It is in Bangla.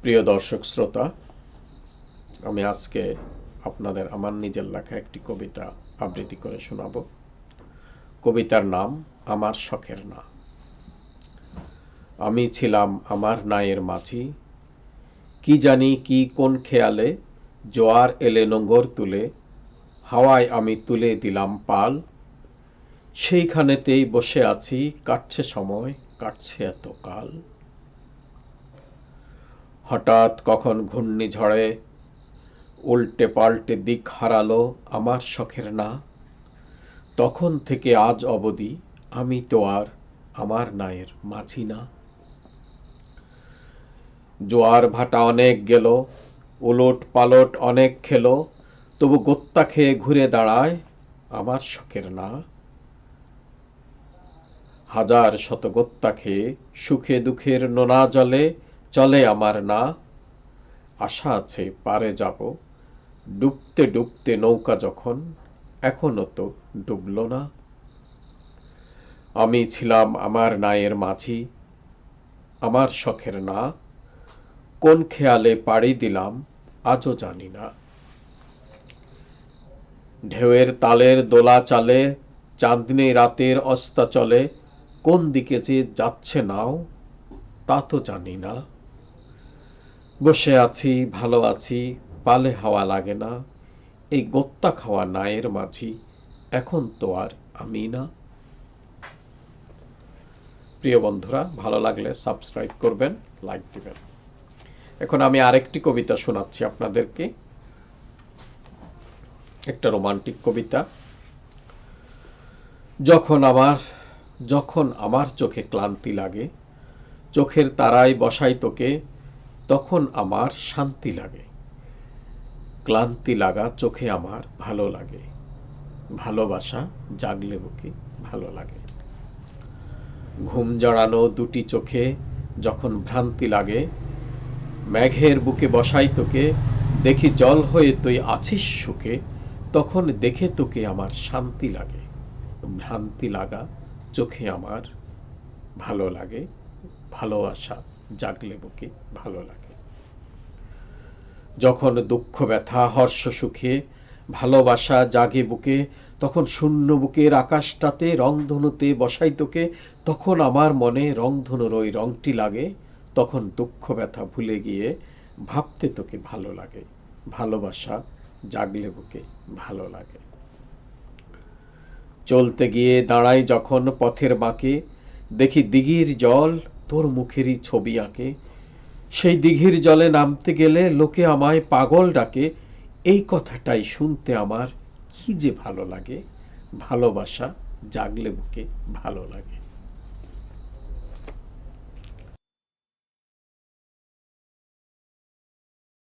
প্রিয় দর্শক শ্রোতা, আমি আজকে আপনাদের আমার নিজের লেখা একটি কবিতা আবৃত্তি করে শোনাব। কবিতার নাম আমার শখের না। আমি ছিলাম আমার নায়ের মাঝি, কি জানি কি কোন খেয়ালে জোয়ার এলে নোঙর তুলে, হাওয়ায় আমি তুলে দিলাম পাল। সেইখানেতেই বসে আছি, কাটছে সময়, কাটছে এত কাল। হঠাৎ কখন ঘূর্ণিঝড়ে উল্টে পাল্টে দিক হারালো আমার শখের না। তখন থেকে আজ অবধি আমি তো আর আমার নায়ের মাঝি না। জোয়ার ভাটা অনেক গেল, উলট পালট অনেক খেলো, তবু গোত্তা খেয়ে ঘুরে দাঁড়ায় আমার শখের না। হাজার শত গোত্তা খেয়ে সুখে দুঃখের নোনা জলে চলে আমার না। আশা আছে পারে যাব, ডুবতে ডুবতে নৌকা যখন এখনো তো ডুবল না। আমি ছিলাম আমার নায়ের মাঝি, আমার শখের না। কোন খেয়ালে পাড়ি দিলাম আজও জানি না। ঢেউয়ের তালের দোলা চালে, চাঁদনি রাতের অস্তাচলে, কোন দিকে যে যাচ্ছে নাও তা তো জানি না। বসে আছি ভালো আছি, পালে হাওয়া লাগে না, এই গোত্তা খাওয়া নায়ের মাঝি এখন তো আর আমি না। প্রিয় বন্ধুরা, ভালো লাগলে সাবস্ক্রাইব করবেন, লাইক দিবেন। এখন আমি আরেকটি কবিতা শোনাচ্ছি আপনাদেরকে, একটা রোমান্টিক কবিতা। যখন আমার চোখে ক্লান্তি লাগে, চোখের তারায় বসাই তোকে, তখন আমার শান্তি লাগে। ক্লান্তি লাগা চোখে আমার ভালো লাগে, ভালোবাসা জাগলে বুকে ভালো লাগে। ঘুম জড়ানো দুটি চোখে যখন ভ্রান্তি লাগে, মেঘের বুকে বসাই তোকে, দেখি জল হয়ে তুই আছিস সুখে, তখন দেখে তোকে আমার শান্তি লাগে। ভ্রান্তি লাগা চোখে আমার ভালো লাগে, ভালোবাসা জাগলে বুকে ভালো লাগে। যখন দুঃখ ব্যথা হর্ষ সুখে ভালোবাসা জাগে বুকে, তখন শূন্য বুকের আকাশটাতে রংধনুতে বসাই তোকে, তখন আমার মনে রংধনুর ওই রংটি লাগে। তখন দুঃখ ব্যথা ভুলে গিয়ে ভাবতে তোকে ভালো লাগে, ভালোবাসা জাগলে বুকে ভালো লাগে। চলতে গিয়ে দাঁড়াই যখন পথের বাঁকে, দেখি দিঘির জল তোর মুখেরই ছবি আঁকে। সেই দিঘির জলে নামতে গেলে লোকে আমায় পাগল ডাকে, এই কথাটাই শুনতে আমার কি যে ভালো লাগে, ভালোবাসা জাগলে বুকে ভালো লাগে।